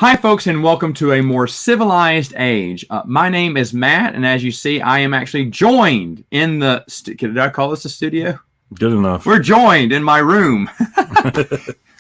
Hi, folks, and welcome to a More Civilized Age. My name is Matt, and as you see, I am actually joined in the... Did I call this a studio? Good enough. We're joined in my room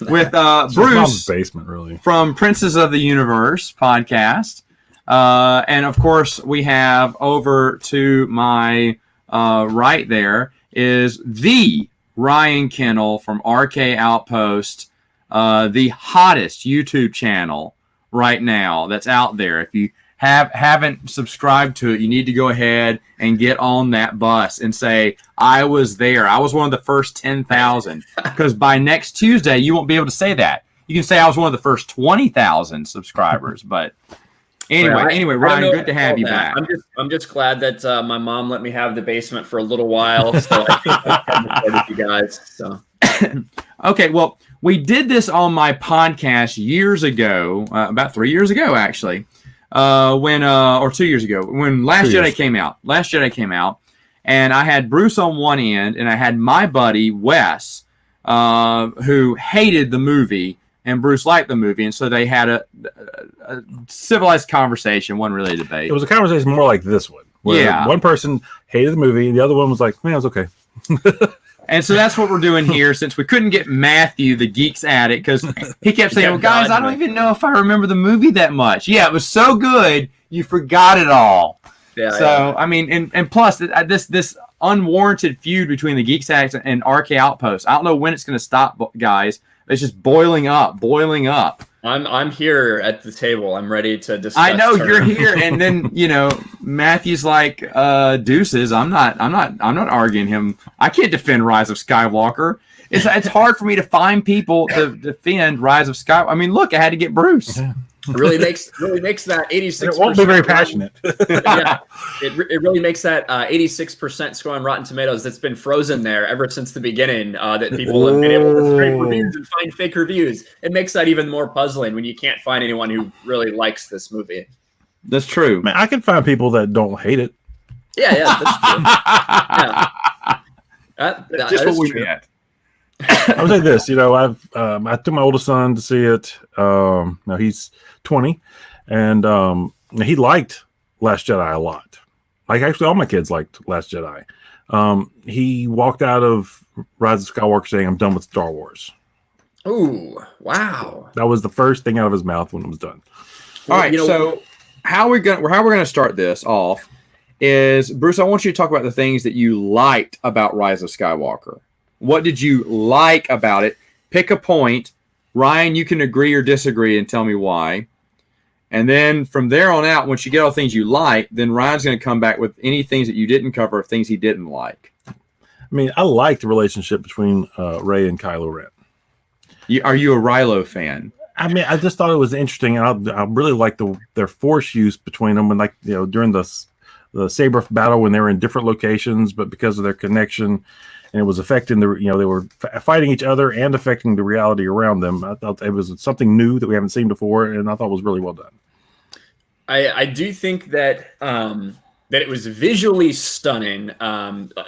with Bruce basement, really, from Princes of the Universe podcast. And, of course, we have over to my right there is the Ryan Kennel from RK Outpost, the hottest YouTube channel right now that's out there. If you haven't subscribed to it, you need to go ahead and get on that bus and say, I was there. I was one of the first 10,000. Because by next Tuesday, you won't be able to say that. You can say I was one of the first 20,000 subscribers. But anyway, Ryan, good to have you back. I'm just glad that my mom let me have the basement for a little while, so I can record with you guys. So. Okay, well, we did this on my podcast years ago, about 3 years ago, actually, or 2 years ago, when Last Jedi came out, and I had Bruce on one end, and I had my buddy, Wes, who hated the movie, and Bruce liked the movie, and so they had a civilized conversation, one really debate. It was a conversation more like this one, where one person hated the movie, and the other one was like, man, it was okay. And so that's what we're doing here, since we couldn't get Matthew, the Geek's Addict, because he kept saying, well, guys, I don't even know if I remember the movie that much. Yeah, it was so good, you forgot it all. Yeah. So, I mean, and plus, this unwarranted feud between the Geek's Addict and RK Outpost, I don't know when it's going to stop, guys. It's just boiling up. I'm here at the table. I'm ready to discuss. I know you're here, and then Matthew's like, deuces. I'm not arguing him. I can't defend Rise of Skywalker. It's hard for me to find people to defend Rise of Skywalker. I mean, look, I had to get Bruce. Yeah. It really makes that 86%. It won't be very passionate. Yeah, it really makes that 86% score on Rotten Tomatoes that's been frozen there ever since the beginning. That people have been able to scrape reviews and find fake reviews. It makes that even more puzzling when you can't find anyone who really likes this movie. That's true. Man, I can find people that don't hate it. Yeah, that's true. That's just what we get. I would say this, I took my oldest son to see it. Now he's 20, and he liked Last Jedi a lot. Like, actually, all my kids liked Last Jedi. He walked out of Rise of Skywalker saying, I'm done with Star Wars. Ooh, wow. That was the first thing out of his mouth when it was done. All right, so how we're gonna start this off is, Bruce, I want you to talk about the things that you liked about Rise of Skywalker. What did you like about it? Pick a point. Ryan, you can agree or disagree and tell me why. And then from there on out, once you get all the things you like, then Ryan's going to come back with any things that you didn't cover of things he didn't like. I mean, I like the relationship between Rey and Kylo Ren. Are you a Rilo fan? I mean, I just thought it was interesting, and I really liked their force use between them, and during the saber battle when they were in different locations, but because of their connection. And it was affecting they were fighting each other and affecting the reality around them. I thought it was something new that we haven't seen before, and I thought it was really well done. I do think that that it was visually stunning.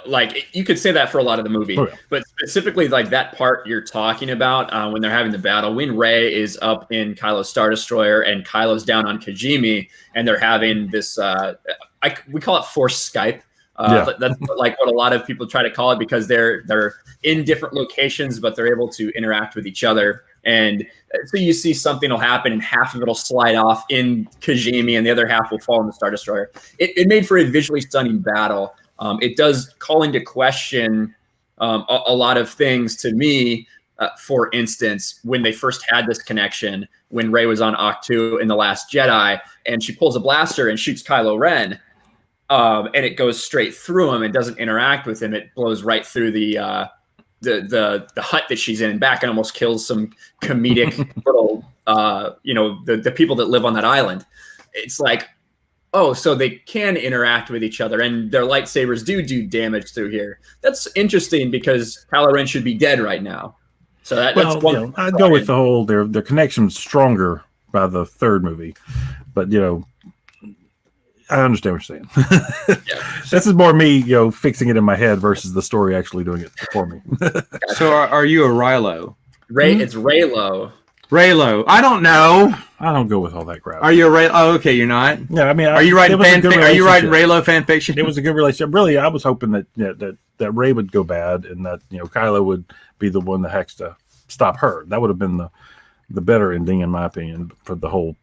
Like, you could say that for a lot of the movie, but specifically like that part you're talking about when they're having the battle, when Rey is up in Kylo's Star Destroyer and Kylo's down on Kijimi, and they're having this, we call it Force Skype. That's like what a lot of people try to call it, because they're in different locations, but they're able to interact with each other. And so you see something will happen and half of it will slide off in Kijimi and the other half will fall in the Star Destroyer. It made for a visually stunning battle. It does call into question a lot of things to me. For instance, when they first had this connection, when Rey was on Ahch-To in The Last Jedi, and she pulls a blaster and shoots Kylo Ren, and it goes straight through him and doesn't interact with him. It blows right through the hut that she's in and back, and almost kills some comedic little, the people that live on that island. It's like, oh, so they can interact with each other, and their lightsabers do damage through here. That's interesting, because Kylo Ren should be dead right now. So that's one. I'd go with the whole their connection's stronger by the third movie, but I understand what you're saying. This is more me, fixing it in my head versus the story actually doing it for me. So are you a Rilo? It's Raylo. Raylo. I don't know. I don't go with all that crap. Are you a Ray? Oh, okay, you're not. Yeah, I mean, are you writing Are you writing Raylo fan fiction? It was a good relationship. Really, I was hoping that that Ray would go bad and that Kylo would be the one that has to stop her. That would have been the better ending, in my opinion, for the whole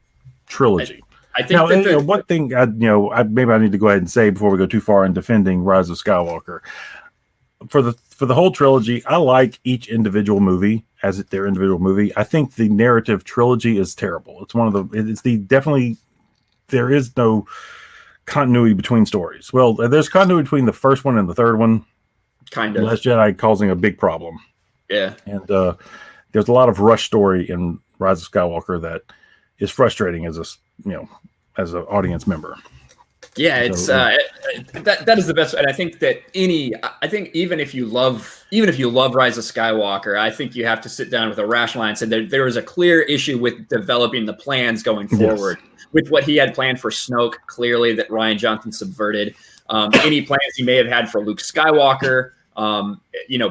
trilogy. I think one thing maybe I need to go ahead and say before we go too far in defending Rise of Skywalker. For the whole trilogy, I like each individual movie as their individual movie. I think the narrative trilogy is terrible. Definitely there is no continuity between stories. Well, there's continuity between the first one and the third one. Kind of. Last Jedi causing a big problem. Yeah. And there's a lot of rush story in Rise of Skywalker that is frustrating as as an audience member. Yeah, it's that is the best, and I think that even if you love Rise of Skywalker, I think you have to sit down with a rational eye and say there is a clear issue with developing the plans going forward. Yes. With what he had planned for Snoke, clearly that Rian Johnson subverted. Any plans he may have had for Luke Skywalker,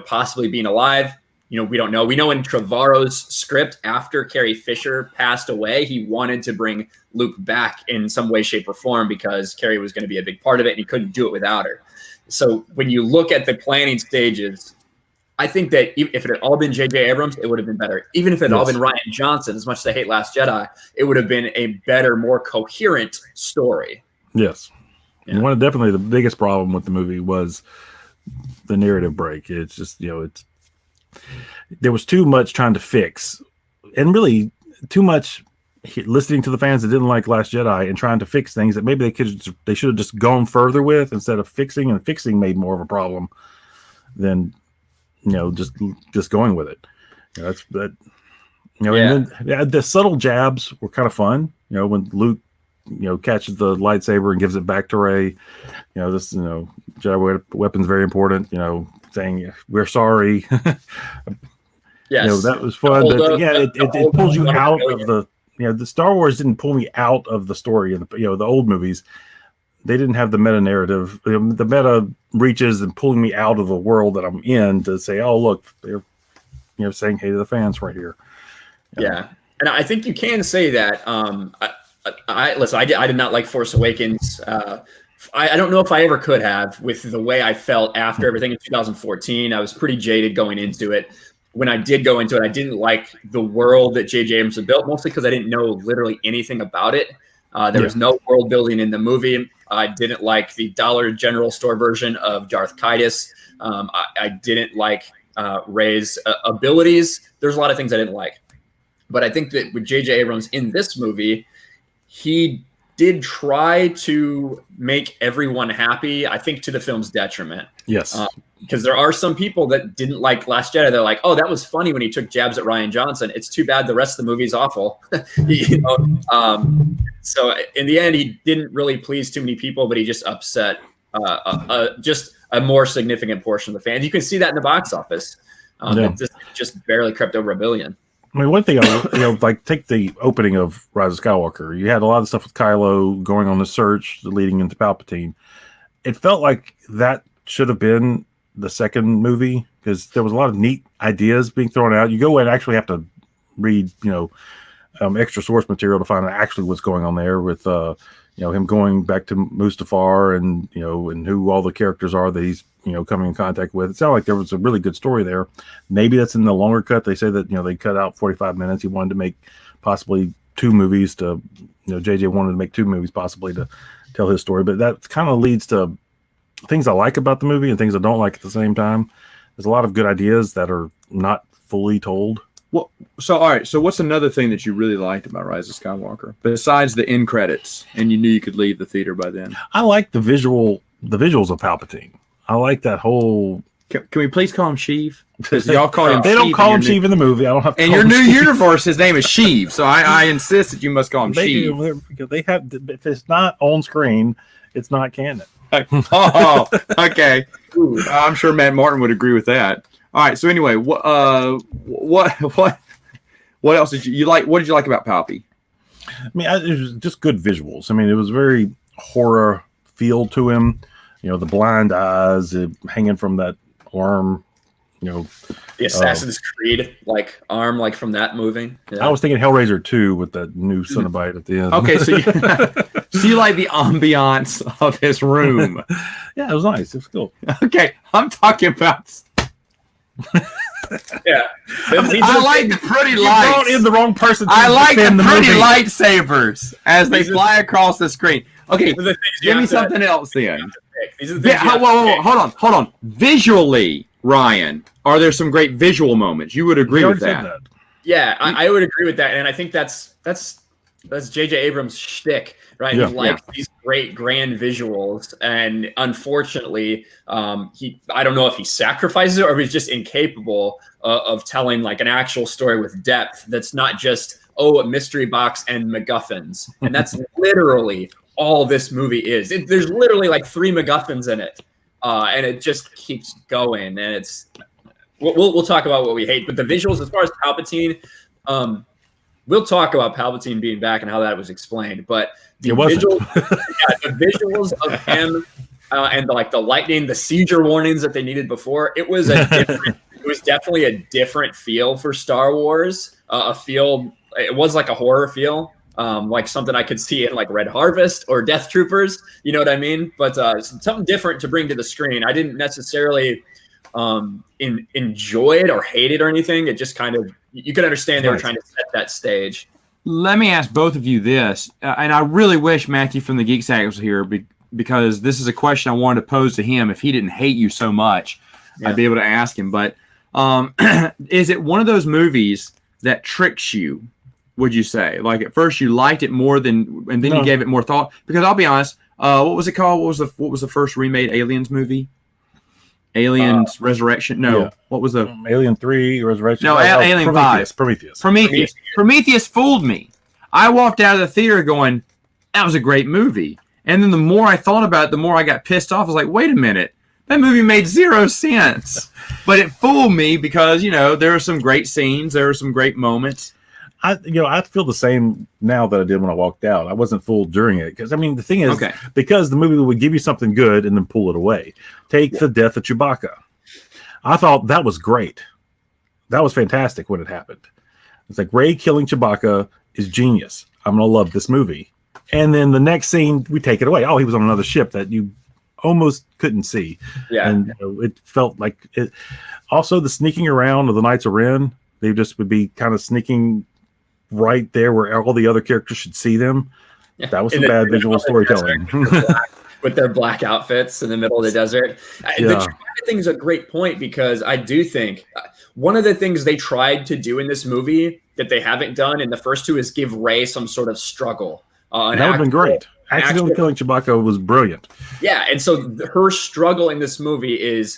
possibly being alive. We don't know. We know in Trevorrow's script, after Carrie Fisher passed away, he wanted to bring Luke back in some way, shape, or form because Carrie was going to be a big part of it, and he couldn't do it without her. So when you look at the planning stages, I think that if it had all been J.J. Abrams, it would have been better. Even if it had all been Rian Johnson, as much as I hate Last Jedi, it would have been a better, more coherent story. Yes. Yeah. And definitely the biggest problem with the movie was the narrative break. It's just, there was too much trying to fix, and really too much listening to the fans that didn't like Last Jedi and trying to fix things that maybe they should have just gone further with instead of fixing, and fixing made more of a problem than just going with it. And then the subtle jabs were kind of fun. When Luke catches the lightsaber and gives it back to Rey. Jedi weapon's very important. Saying we're sorry. Yes, that was fun. But it pulls you out of the Star Wars didn't pull me out of the story in the old movies. They didn't have the meta narrative. The meta reaches and pulling me out of the world that I'm in to say, oh look, they're saying hey to the fans right here. Yeah, and I think you can say that. I did not like Force Awakens. I don't know if I ever could have, with the way I felt after everything in 2014. I was pretty jaded going into it. When I did go into it, I didn't like the world that J.J. Abrams had built, mostly because I didn't know literally anything about it. There was no world building in the movie. I didn't like the Dollar General Store version of Darth Caedus. I didn't like Rey's abilities. There's a lot of things I didn't like. But I think that with J.J. Abrams in this movie, he did try to make everyone happy, I think to the film's detriment. Yes. Because there are some people that didn't like Last Jedi. They're like, oh, that was funny when he took jabs at Rian Johnson. It's too bad the rest of the movie's awful. So in the end, he didn't really please too many people, but he just upset just a more significant portion of the fans. You can see that in the box office. It just barely crept over $1 billion. I mean, one thing, take the opening of Rise of Skywalker. You had a lot of stuff with Kylo going on the search, leading into Palpatine. It felt like that should have been the second movie because there was a lot of neat ideas being thrown out. You go and actually have to read, extra source material to find out actually what's going on there with, him going back to Mustafar and, and who all the characters are that he's, coming in contact with. It sounded like there was a really good story there. Maybe that's in the longer cut. They say that, they cut out 45 minutes. He wanted to make possibly 2 movies to, JJ wanted to make 2 movies possibly to tell his story. But that kind of leads to things I like about the movie and things I don't like at the same time. There's a lot of good ideas that are not fully told. Well, all right. So what's another thing that you really liked about Rise of Skywalker besides the end credits, and you knew you could leave the theater by then? I like the visuals of Palpatine. I like that whole. Can we please call him Sheev? Because y'all call him. They don't call him Sheev in the movie. I don't have. In your new universe, his name is Sheev. So I insist that you must call him Sheev. They have. If it's not on screen, it's not canon. Oh, okay. I'm sure Matt Martin would agree with that. All right. So anyway, what else did you like? What did you like about Palpy? I mean, it was just good visuals. I mean, it was very horror feel to him. The blind eyes hanging from that arm, The Assassin's Creed like arm, like from that movie. Yeah. I was thinking Hellraiser 2 with that new Cenobite at the end. Okay, so you like the ambiance of his room. Yeah, it was nice. It was cool. Okay, I'm talking about. Yeah, I like the pretty You lights. brought in the wrong person. I like the pretty movie. lightsabers as they fly across the screen. Okay, These are the things you give me have to- something else then. These are the things you have to Whoa, pick. hold on. Visually, Ryan, are there some great visual moments? You would agree You with already said that. Yeah, I would agree with that, and I think that's J.J. Abrams' shtick, right? Yeah. He likes these great grand visuals, and unfortunately, I don't know if he sacrifices it or if he's just incapable of telling like an actual story with depth. That's not just a mystery box and MacGuffins, and that's literally all this movie is. There's literally like 3 MacGuffins in it, and it just keeps going, and it's. We'll talk about what we hate, but the visuals, as far as Palpatine, we'll talk about Palpatine being back and how that was explained. But the visuals of him and like the lightning, the seizure warnings that they needed before, it was definitely a different feel for Star Wars. It was like a horror feel, like something I could see in like Red Harvest or Death Troopers. You know what I mean? But something different to bring to the screen. I didn't necessarily enjoy it or hate it or anything. It just kind of, you could understand they were trying to set that stage. Let me ask both of you this, and I really wish Matthew from the Geek Saga was here because this is a question I wanted to pose to him. If he didn't hate you so much, I'd be able to ask him. But is it one of those movies that tricks you, would you say? Like at first you liked it more and then you gave it more thought? Because I'll be honest, what was it called? What was the first remade Aliens movie? Aliens Resurrection? No. Yeah. What was the Alien 3 Resurrection? No, Alien 5. Prometheus fooled me. I walked out of the theater going, that was a great movie. And then the more I thought about it, the more I got pissed off. I was like, wait a minute. That movie made 0 sense. But it fooled me because, there are some great scenes. There are some great moments. I feel the same now that I did when I walked out. I wasn't fooled during it because the thing is, because the movie would give you something good and then pull it away. Take the death of Chewbacca. I thought that was great. That was fantastic when it happened. It's like Rey killing Chewbacca is genius. I'm gonna love this movie. And then the next scene, we take it away. Oh, he was on another ship that you almost couldn't see. Yeah, and it felt like it. Also, the sneaking around of the Knights of Ren, they just would be kind of sneaking right there where all the other characters should see them. Yeah. That was some bad visual storytelling. With their black outfits in the middle of the desert. The Chewbacca thing is a great point because I do think one of the things they tried to do in this movie that they haven't done in the first 2 is give Rey some sort of struggle. That would have been great. Accidentally killing Chewbacca was brilliant. Yeah, and so her struggle in this movie is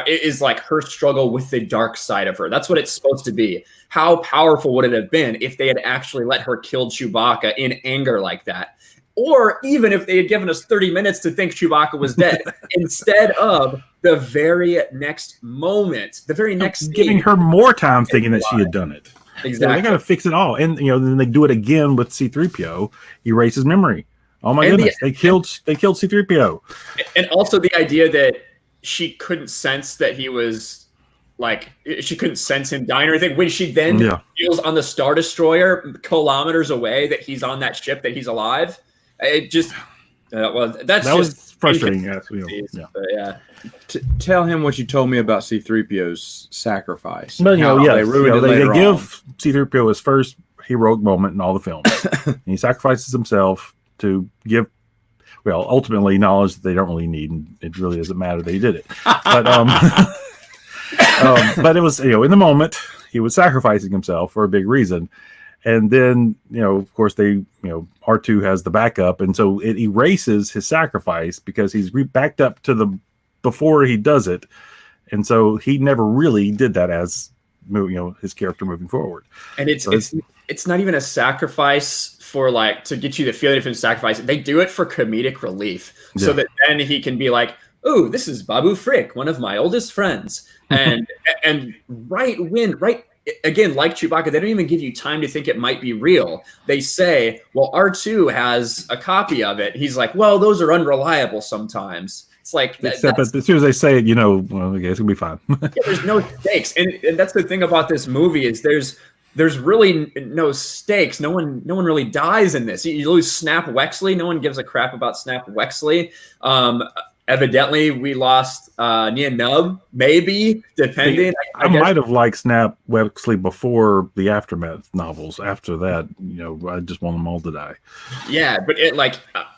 is like her struggle with the dark side of her. That's what it's supposed to be. How powerful would it have been if they had actually let her kill Chewbacca in anger like that? Or even if they had given us 30 minutes to think Chewbacca was dead, instead of the very next moment, the very next giving her more time thinking that she had done it. Exactly. They got to fix it all. And, then they do it again with C-3PO, erase his memory. Oh my goodness. They killed C-3PO. And also the idea that she couldn't sense that he was she couldn't sense him dying or anything. When she then feels on the Star Destroyer kilometers away that he's on that ship, that he's alive. It just that was frustrating. Tell him what you told me about C-3PO's sacrifice. But, they ruined it later they give C-3PO his first heroic moment in all the films. And he sacrifices himself to give, ultimately knowledge that they don't really need, and it really doesn't matter that he did it. But but it was, in the moment, he was sacrificing himself for a big reason. And then, of course, R2 has the backup. And so it erases his sacrifice because he's backed up to before he does it. And so he never really did that as, his character moving forward. And it's not even a sacrifice for to get you the feeling of him sacrificing. They do it for comedic relief so that then he can be like, oh, this is Babu Frick, one of my oldest friends. And again, like Chewbacca, they don't even give you time to think it might be real. They say, well, R2 has a copy of it. He's like, well, those are unreliable sometimes. It's It's like Except as soon as they say it, you know, well, okay, it's gonna be fine. yeah, there's no stakes, and that's the thing about this movie is there's really no stakes. No one really dies in this. You lose Snap Wexley. No one gives a crap about Snap Wexley. Evidently, we lost Nia Nub, maybe, depending. I might have liked Snap Wexley before the Aftermath novels. After that, you know, I just want them all to die. Yeah, but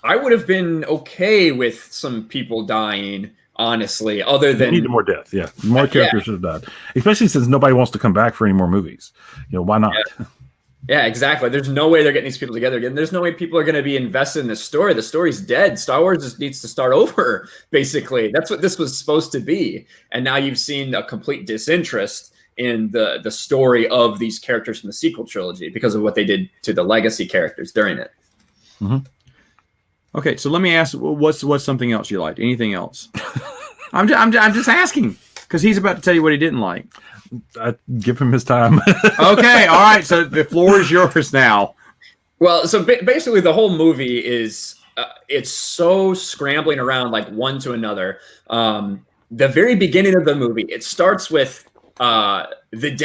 I would have been okay with some people dying, honestly, other than... We need more death, yeah. More characters should have died. Especially since nobody wants to come back for any more movies. You know, why not? Yeah, exactly. There's no way they're getting these people together again. There's no way people are going to be invested in this story. The story's dead. Star Wars just needs to start over, basically. That's what this was supposed to be. And now you've seen a complete disinterest in the story of these characters from the sequel trilogy because of what they did to the legacy characters during it. Mm-hmm. Okay, so let me ask, what's something else you liked? Anything else? I'm just asking because he's about to tell you what he didn't like. I give him his time. Okay, all right. So the floor is yours now. Well, so basically the whole movie is it's so scrambling around like one to another. The very beginning of the movie, it starts with the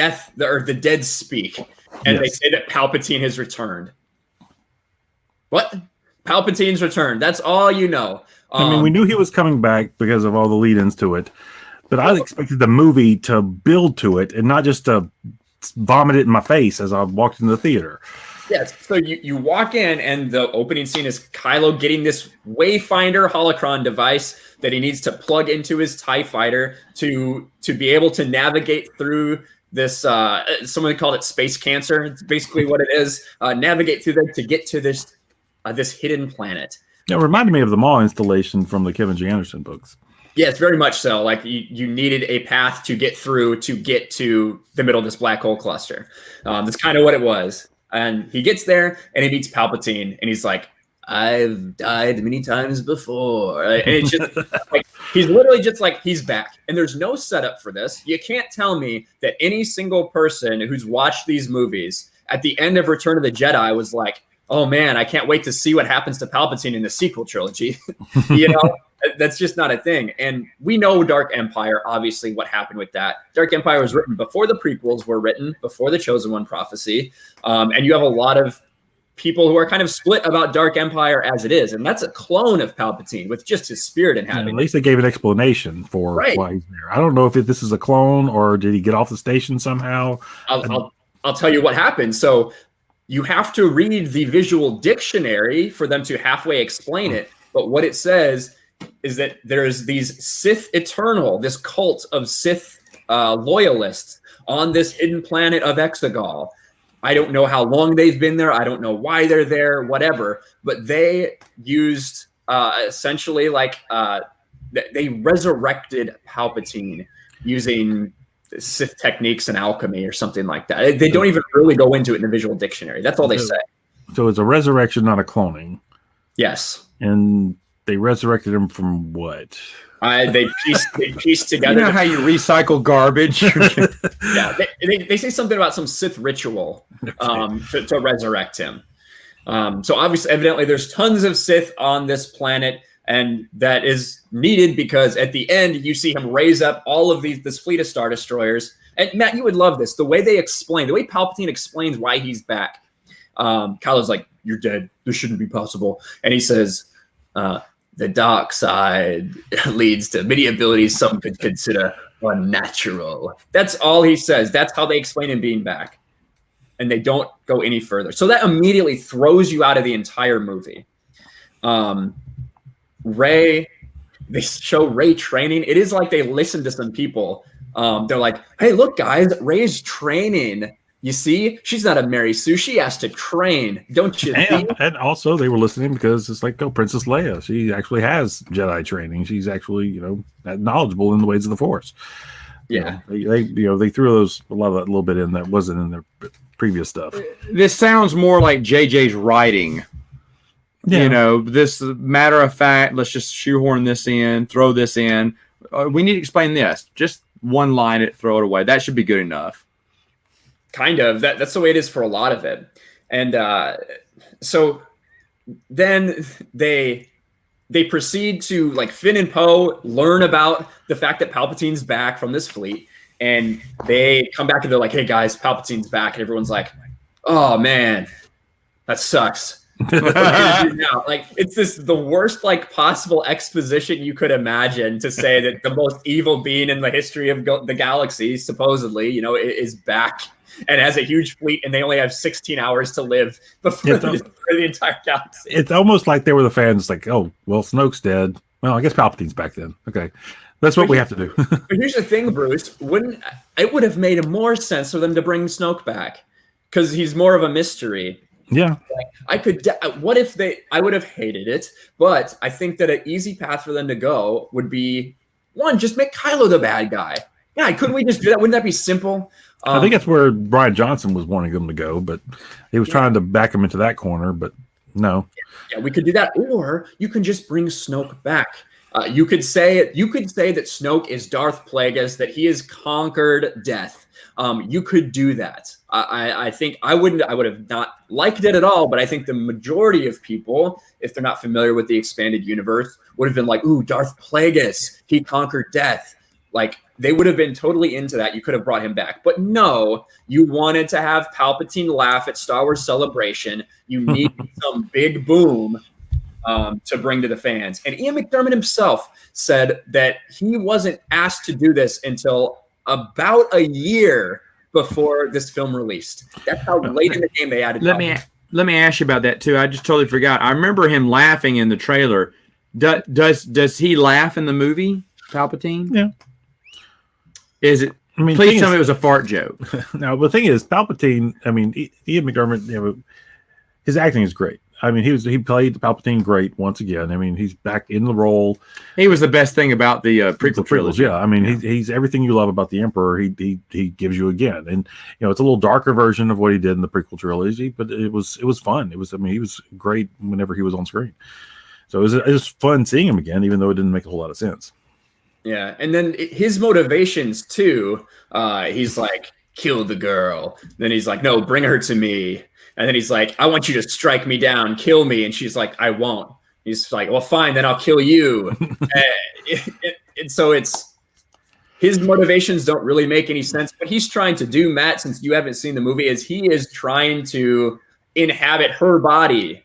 dead speak, and they say that Palpatine has returned. What? Palpatine's returned. That's all you know. I mean, we knew he was coming back because of all the lead-ins to it. But I expected the movie to build to it and not just to vomit it in my face as I walked into the theater. Yes. So you walk in and the opening scene is Kylo getting this Wayfinder holocron device that he needs to plug into his TIE fighter to be able to navigate through this. Someone called it space cancer. It's basically what it is. Navigate through there to get to this hidden planet. It reminded me of the Maw installation from the Kevin G. Anderson books. Yes, very much so. Like you needed a path to get through to get to the middle of this black hole cluster. That's kind of what it was. And he gets there and he meets Palpatine and he's like, I've died many times before. And it's just like, he's literally just like, he's back. And there's no setup for this. You can't tell me that any single person who's watched these movies at the end of Return of the Jedi was like, oh man, I can't wait to see what happens to Palpatine in the sequel trilogy. You know? That's just not a thing. And we know Dark Empire, obviously, what happened with that. Dark Empire was written before the prequels were written, before the Chosen One prophecy. And you have a lot of people who are kind of split about Dark Empire as it is. And that's a clone of Palpatine with just his spirit inhabiting. At least they gave an explanation for why he's there. I don't know if this is a clone or did he get off the station somehow. I'll tell you what happened. So you have to read the visual dictionary for them to halfway explain it. But what it says is that there's these Sith Eternal, this cult of Sith loyalists on this hidden planet of Exegol. I don't know how long they've been there. I don't know why they're there, whatever. But they used essentially like they resurrected Palpatine using Sith techniques and alchemy or something like that. They don't even really go into it in the visual dictionary. That's all they say. So it's a resurrection, not a cloning. Yes. And they resurrected him from what? They pieced together. You know how you recycle garbage? Yeah, they say something about some Sith ritual to resurrect him. So obviously, evidently, there's tons of Sith on this planet, and that is needed because at the end, you see him raise up all of this fleet of Star Destroyers. And Matt, you would love this. The way Palpatine explains why he's back. Kylo's like, "You're dead. This shouldn't be possible," and he says, the dark side leads to many abilities some could consider unnatural. That's all he says. That's how they explain him being back. And they don't go any further. So that immediately throws you out of the entire movie. Rey, they show Rey training. It is like they listen to some people. They're like, hey, look, guys, Rey's training. You see, she's not a Mary Sue. She has to train, don't you see? And also, they were listening because it's like, oh, Princess Leia. She actually has Jedi training. She's actually, knowledgeable in the ways of the Force. Yeah, they threw a lot of that little bit in that wasn't in their previous stuff. This sounds more like JJ's writing. Yeah. This matter of fact. Let's just shoehorn this in, throw this in. We need to explain this. Just one line, throw it away. That should be good enough. Kind of. That's the way it is for a lot of it. And so then they they proceed to, like, Finn and Poe learn about the fact that Palpatine's back from this fleet, and they come back and they're like, hey guys, Palpatine's back, and everyone's like, oh man, that sucks. Like, it's the worst like possible exposition you could imagine to say that the most evil being in the history of the galaxy, supposedly, you know, is back and has a huge fleet, and they only have 16 hours to live before they destroy the entire galaxy. It's almost like they were the fans, like, oh, well, Snoke's dead. Well, I guess Palpatine's back then. Okay, that's what we have to do. But here's the thing, Bruce. It would have made more sense for them to bring Snoke back, because he's more of a mystery. Yeah. Like, I would have hated it, but I think that an easy path for them to go would be, one, just make Kylo the bad guy. Yeah, couldn't we just do that? Wouldn't that be simple? I think that's where Brian Johnson was wanting them to go, but he was trying to back him into that corner, but no. Yeah, we could do that. Or you can just bring Snoke back. You could say that Snoke is Darth Plagueis, that he has conquered death. You could do that. I think I would have not liked it at all, but I think the majority of people, if they're not familiar with the expanded universe, would have been like, ooh, Darth Plagueis, he conquered death. Like, they would have been totally into that. You could have brought him back. But no, you wanted to have Palpatine laugh at Star Wars Celebration. You need some big boom to bring to the fans. And Ian McDiarmid himself said that he wasn't asked to do this until about a year before this film released. That's how late in the game they added. Let me ask you about that too. I just totally forgot. I remember him laughing in the trailer. Does he laugh in the movie, Palpatine? Yeah. Is it? I mean, please tell me it was a fart joke. No, the thing is, Palpatine. I mean, Ian McDiarmid. You know, his acting is great. I mean, he played Palpatine great once again. I mean, he's back in the role. He was the best thing about the prequel trilogy. Yeah, I mean, he's everything you love about the Emperor. He gives you again, and you know, it's a little darker version of what he did in the prequel trilogy, but it was fun. He was great whenever he was on screen. So it was fun seeing him again, even though it didn't make a whole lot of sense. Yeah, and then his motivations too. He's like, kill the girl. Then he's like, no, bring her to me. And then he's like, I want you to strike me down, kill me. And she's like, I won't. He's like, well, fine, then I'll kill you. And so it's, his motivations don't really make any sense. What he's trying to do, Matt, since you haven't seen the movie, is he is trying to inhabit her body.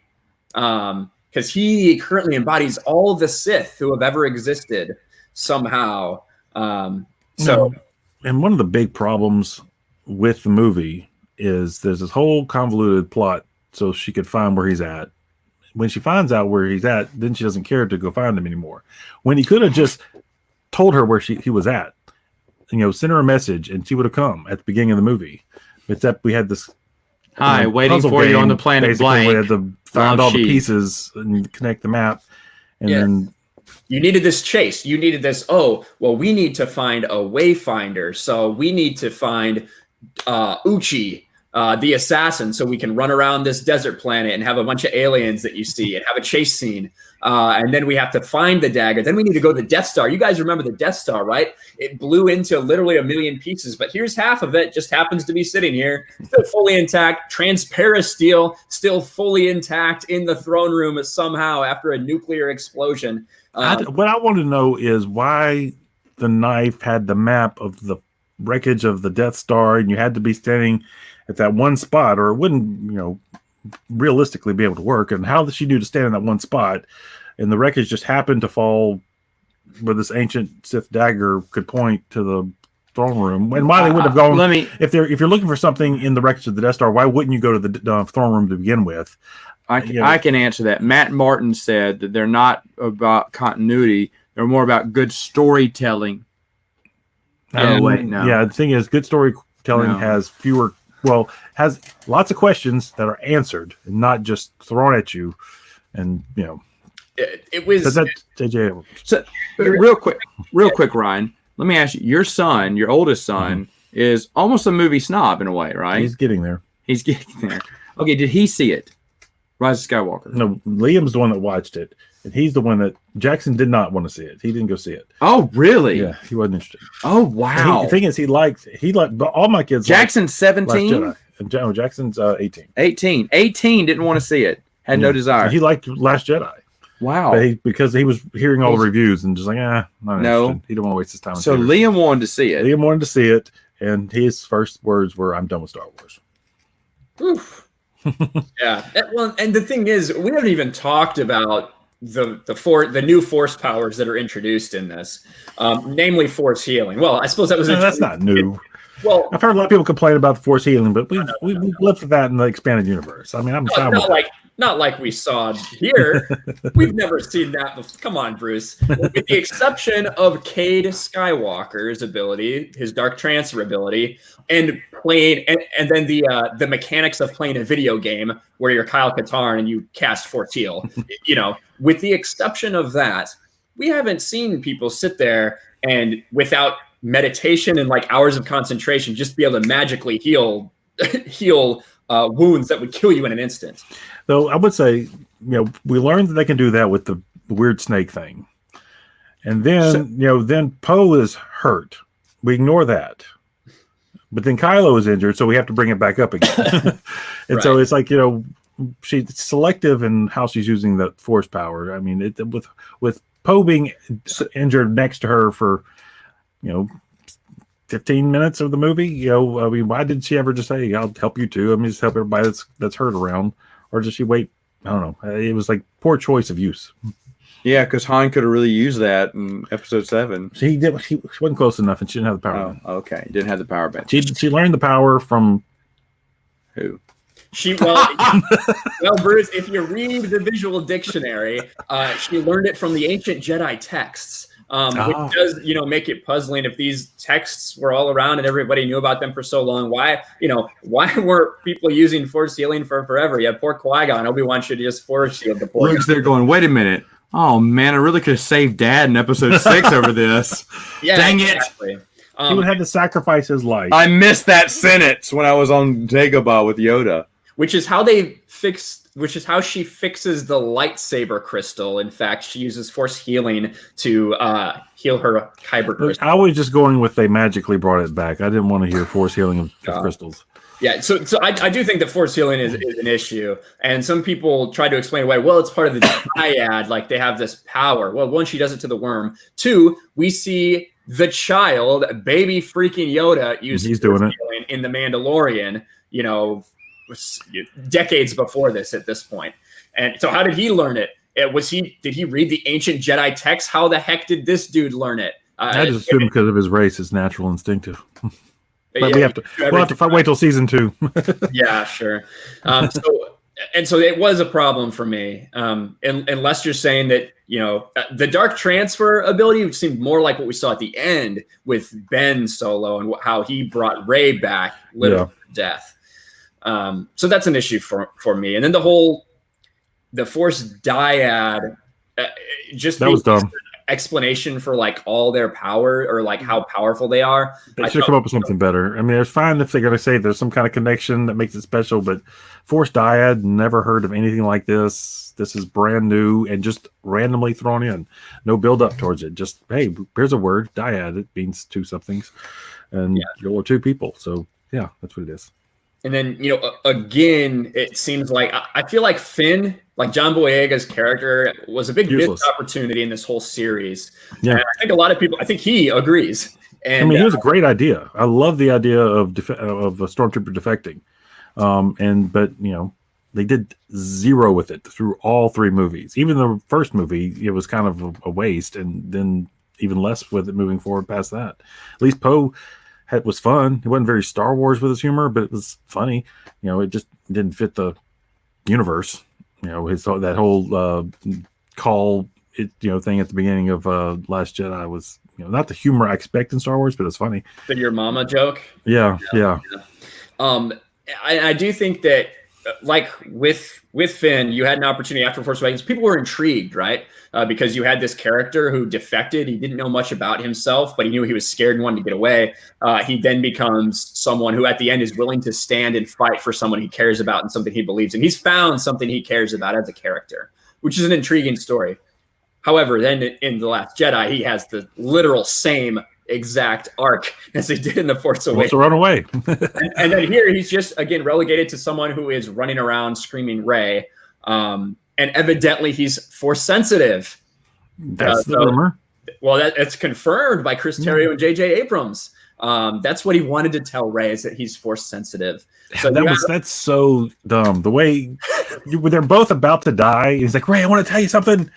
Because he currently embodies all the Sith who have ever existed somehow. And one of the big problems with the movie is there's this whole convoluted plot so she could find where he's at. When she finds out where he's at, then she doesn't care to go find him anymore. When he could have just told her where he was at, you know, sent her a message, and she would have come at the beginning of the movie. Except we had this waiting for you on the planet blank. We had to find all the pieces and connect the map, and then you needed this chase. You needed this. Oh, well, we need to find a wayfinder, so we need to find Uchi, the assassin, so we can run around this desert planet and have a bunch of aliens that you see and have a chase scene. And then we have to find the dagger. Then we need to go to the Death Star. You guys remember the Death Star, right? It blew into literally 1 million pieces, but here's half of it just happens to be sitting here, still fully intact, transparent steel, still fully intact in the throne room somehow after a nuclear explosion. What I want to know is why the knife had the map of the wreckage of the Death Star, and you had to be standing at that one spot, or it wouldn't, you know, realistically be able to work. And how did she do to stand in that one spot, and the wreckage just happened to fall where this ancient Sith dagger could point to the throne room? And why they would have gone? If you're looking for something in the wreckage of the Death Star, why wouldn't you go to the throne room to begin with? I can answer that. Matt Martin said that they're not about continuity; they're more about good storytelling. No. Yeah, the thing is, good storytelling has has lots of questions that are answered and not just thrown at you. And you know, it was J.J. So real quick, Ryan. Let me ask you: your son, your oldest son, is almost a movie snob in a way, right? He's getting there. Okay, did he see it? Rise of Skywalker. No, Liam's the one that watched it, and he's the one that Jackson did not want to see it. He didn't go see it. Oh, really? Yeah, he wasn't interested. Oh, wow. The thing is, he liked, but all my kids. Jackson's 17. Jackson's 18. 18 didn't want to see it. Had no desire. He liked Last Jedi. Wow. But because he was hearing all the reviews and just like, not interested. He didn't want to waste his time. So Liam wanted to see it. Liam wanted to see it, and his first words were, "I'm done with Star Wars." Oof. Yeah. Well, and the thing is, we haven't even talked about the new force powers that are introduced in this, namely force healing. Well, I suppose that was that's not new. Well, I've heard a lot of people complain about the force healing, but we lived with that in the expanded universe. I mean, I'm fine with that. Not like we saw here. We've never seen that before. Come on, Bruce. With the exception of Cade Skywalker's ability, his dark transfer ability, and then the mechanics of playing a video game where you're Kyle Katarn and you cast Force Heal. With the exception of that, we haven't seen people sit there and without meditation and like hours of concentration just be able to magically heal wounds that would kill you in an instant. Though I would say, we learned that they can do that with the weird snake thing. And then, then Poe is hurt. We ignore that. But then Kylo is injured, so we have to bring it back up again. And right. So it's like, she's selective in how she's using the force power. I mean, with Poe being injured next to her for, 15 minutes of the movie, I mean, why did she ever just say, "I'll help you too"? I mean, just help everybody that's hurt around, or does she wait? I don't know. It was like poor choice of use. Yeah, because Han could have really used that in Episode 7. She wasn't close enough, and she didn't have the power. Oh, okay, didn't have the power back. She learned the power from who? Well, Bruce, if you read the visual dictionary, she learned it from the ancient Jedi texts. Which does, make it puzzling. If these texts were all around and everybody knew about them for so long, why weren't people using force healing for forever? You had poor Qui-Gon. Obi-Wan should just force heal the poor. Luke's there going, wait a minute. Oh man, I really could have saved Dad in Episode 6 over this. Yeah, dang exactly. it! He would have to sacrifice his life. I missed that sentence when I was on Dagobah with Yoda. Which is how she fixes the lightsaber crystal. In fact, she uses force healing to heal her kyber crystal. I was just going with they magically brought it back. I didn't want to hear force healing of crystals. Yeah, so I do think that force healing is an issue. And some people try to explain away, well, it's part of the dyad, like they have this power. Well, one, she does it to the worm. Two, we see the child, baby freaking Yoda, using force healing in The Mandalorian, decades before this at this point. And so how did he learn it? Did he read the ancient Jedi texts? How the heck did this dude learn it? I just assume because of his race, it's natural instinctive. But we'll have to wait till season 2. Yeah, sure. So it was a problem for me. Unless you're saying that, the dark transfer ability seemed more like what we saw at the end with Ben Solo and how he brought Rey back literally to death. So that's an issue for me. And then the force dyad, just that was dumb. Explanation for like all their power or like how powerful they are. They should come up with something better. I mean, it's fine if they're going to say there's some kind of connection that makes it special, but force dyad, never heard of anything like this. This is brand new and just randomly thrown in. No build up towards it. Just, hey, here's a word, dyad. It means two somethings and or two people. So yeah, that's what it is. And then, again, it seems like I feel like Finn, like John Boyega's character, was a big missed opportunity in this whole series. Yeah, and I think a lot of people, I think he agrees. And I mean, it was a great idea. I love the idea of a stormtrooper defecting, but they did zero with it through all 3 movies. Even the first movie, it was kind of a waste, and then even less with it moving forward past that. At least Poe was fun. It wasn't very Star Wars with his humor, but it was funny. It just didn't fit the universe. That whole call thing at the beginning of Last Jedi was not the humor I expect in Star Wars, but it's funny. The your mama joke. Yeah. I do think that like with Finn, you had an opportunity after Force Awakens. People were intrigued, right? Because you had this character who defected. He didn't know much about himself, but he knew he was scared and wanted to get away. He then becomes someone who at the end is willing to stand and fight for someone he cares about and something he believes in. He's found something he cares about as a character, which is an intriguing story. However, then in The Last Jedi, he has the literal same exact arc as he did in The Force Awakens. To run away. and then here he's just, again, relegated to someone who is running around screaming Rey. and evidently he's Force sensitive. That's the rumor. Well, that's confirmed by Chris Terrio and J.J. Abrams. That's what he wanted to tell Rey, is that he's Force sensitive. So that's so dumb. The way they're both about to die, he's like, Rey, I want to tell you something.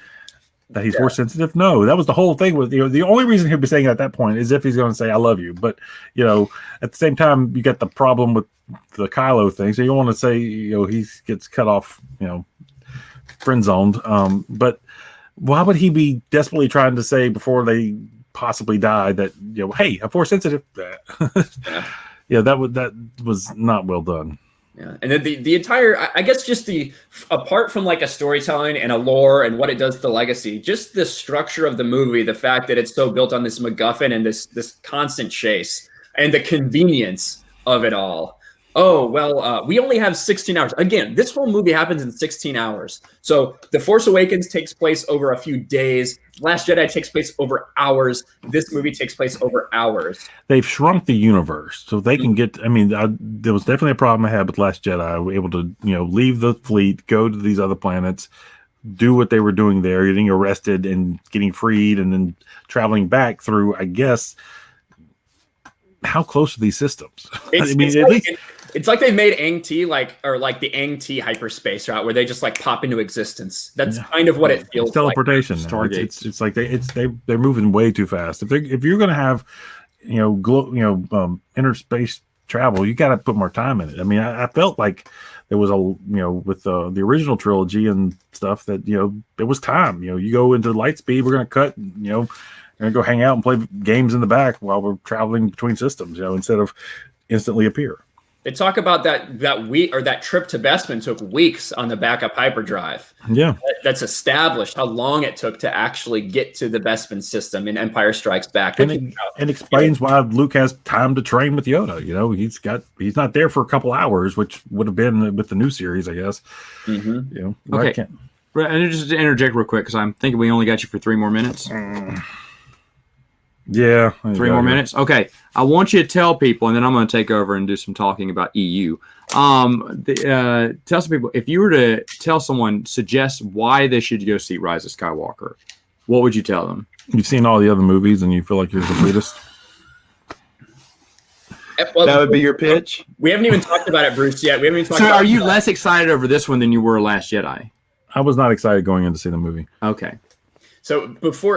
That he's Force sensitive? No, that was the whole thing. With the only reason he'd be saying it at that point is if he's going to say I love you. But at the same time, you got the problem with the Kylo thing, so you don't want to say he gets cut off, friend zoned. But why would he be desperately trying to say before they possibly die that hey, I'm Force sensitive? That was not well done. Yeah, and then the entire, I guess, just apart from like a storytelling and a lore and what it does to legacy, just the structure of the movie, the fact that it's so built on this MacGuffin and this constant chase and the convenience of it all. Oh, well, we only have 16 hours. Again, this whole movie happens in 16 hours. So The Force Awakens takes place over a few days. Last Jedi takes place over hours. This movie takes place over hours. They've shrunk the universe so they can get. I mean, there was definitely a problem I had with Last Jedi. We were able to, leave the fleet, go to these other planets, do what they were doing there, getting arrested and getting freed, and then traveling back through, I guess. How close are these systems? It's like they made Ang T like the Ang T hyperspace route where they just like pop into existence. That's kind of what it feels it's teleportation. like. Teleportation. It's like they're moving way too fast. If you're going to have interspace travel, you got to put more time in it. I mean, I felt like there was with the original trilogy and stuff that there was time. You go into light speed, we're going to cut. We're going to go hang out and play games in the back while we're traveling between systems. Instead of instantly appear. They talk about that week or that trip to Bespin took weeks on the backup hyperdrive. Yeah, that's established how long it took to actually get to the Bespin system in Empire Strikes Back. And it explains why Luke has time to train with Yoda. He's not there for a couple hours, which would have been with the new series, I guess. Mm-hmm. Okay. And just to interject real quick because I'm thinking we only got you for 3 more minutes. Yeah. 3 more minutes? Okay. I want you to tell people, and then I'm going to take over and do some talking about EU. Tell some people, if you were to tell someone, suggest why they should go see Rise of Skywalker, what would you tell them? You've seen all the other movies and you feel like you're the completest? Well, that would be your pitch? We haven't even talked about it, Bruce, yet. We haven't even talked are you less excited over this one than you were Last Jedi? I was not excited going in to see the movie. Okay. So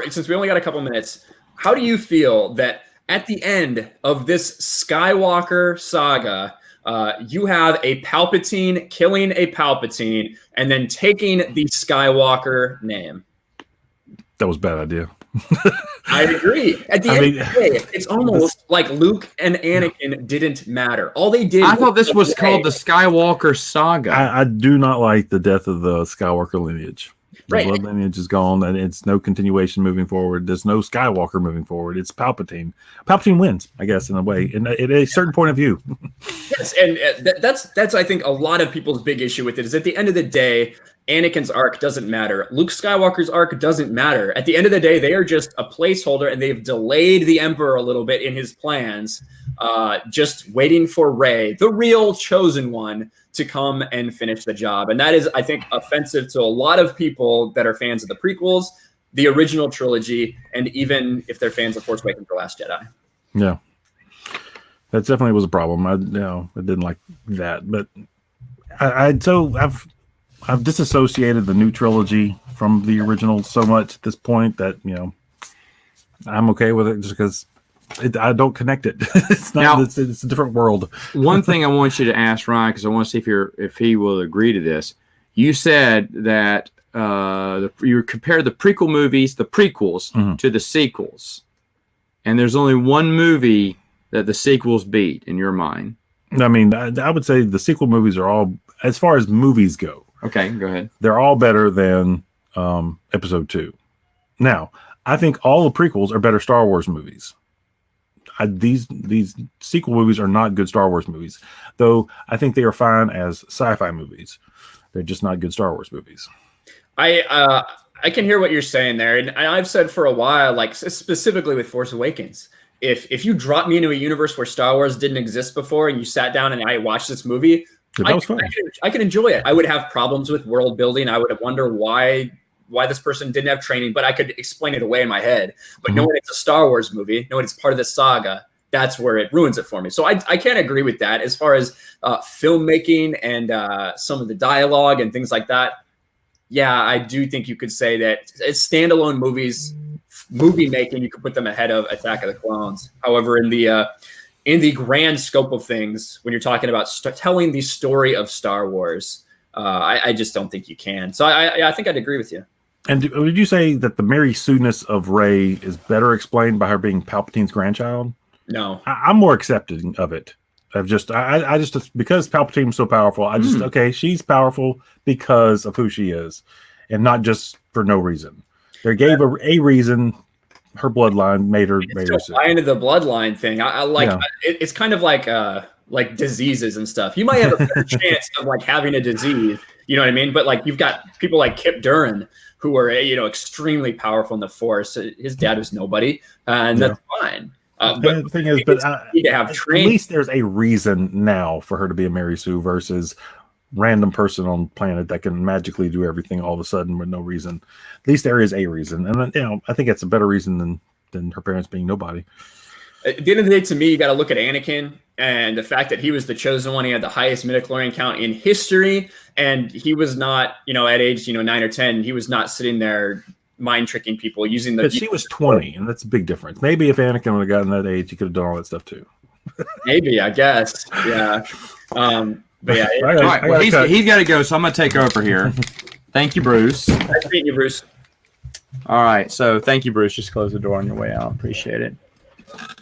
since we only got a couple minutes, how do you feel that at the end of this Skywalker saga, you have a Palpatine killing a Palpatine and then taking the Skywalker name? That was a bad idea. I agree. At the end of the day, it's almost like Luke and Anakin didn't matter. All they did. I thought this was called the Skywalker saga. I do not like the death of the Skywalker lineage. The Right. blood lineage is gone, and it's no continuation moving forward. There's no Skywalker moving forward. It's Palpatine. Palpatine wins, I guess, in a way, and at a certain point of view. Yes, and that's I think a lot of people's big issue with it is at the end of the day, Anakin's arc doesn't matter. Luke Skywalker's arc doesn't matter. At the end of the day, they are just a placeholder, and they've delayed the Emperor a little bit in his plans, just waiting for Rey, the real chosen one, to come and finish the job. And that is, I think, offensive to a lot of people that are fans of the prequels, the original trilogy, and even if they're fans of Force Awakens or Last Jedi. Yeah, that definitely was a problem. I didn't like that, but I've disassociated the new trilogy from the original so much at this point that I'm okay with it just because I don't connect it. It's not. Now, it's a different world. One thing I want you to ask Ryan, because I want to see if he will agree to this. You said that you compared the prequel movies, the prequels, to the sequels, and there's only one movie that the sequels beat in your mind. I mean, I would say the sequel movies are all, as far as movies go. Okay, go ahead. They're all better than Episode 2. Now, I think all the prequels are better Star Wars movies. These sequel movies are not good Star Wars movies, though I think they are fine as sci-fi movies. They're just not good Star Wars movies. I can hear what you're saying there, and I've said for a while, like specifically with Force Awakens, if you drop me into a universe where Star Wars didn't exist before, and you sat down and I watched this movie, That was fun. I can enjoy it. I would have problems with world building. I would wonder why this person didn't have training, but I could explain it away in my head. But knowing it's a Star Wars movie, knowing it's part of the saga, that's where it ruins it for me. So I can't agree with that. As far as filmmaking and some of the dialogue and things like that, yeah, I do think you could say that it's standalone movie making, you could put them ahead of Attack of the Clones. However, in the grand scope of things, when you're talking about telling the story of Star Wars, I just don't think you can. So I think I'd agree with you. And would you say that the Mary Sue-ness of Rey is better explained by her being Palpatine's grandchild? No, I'm more accepting of it. I just because Palpatine's so powerful. Okay, she's powerful because of who she is, and not just for no reason. They gave her a reason. Her bloodline made her. Buy into the bloodline thing. I like. Yeah. It's kind of like diseases and stuff. You might have a better chance of like having a disease. You know what I mean? But like you've got people like Kip Duran who are extremely powerful in the Force. His dad was nobody, and that's fine. But the thing is, at least there's a reason now for her to be a Mary Sue versus random person on planet that can magically do everything all of a sudden with no reason. At least there is a reason, and I think it's a better reason than her parents being nobody. At the end of the day, to me, you got to look at Anakin and the fact that he was the chosen one. He had the highest midichlorian count in history, and he was not, at age 9 or 10, he was not sitting there mind tricking people using the. But she was 20, and that's a big difference. Maybe if Anakin would have gotten that age, he could have done all that stuff too. Maybe, I guess, yeah. But yeah, all right. Well, he's got to go, so I'm going to take over here. Thank you, Bruce. Nice meeting you, Bruce. All right, so thank you, Bruce. Just close the door on your way out. Appreciate it.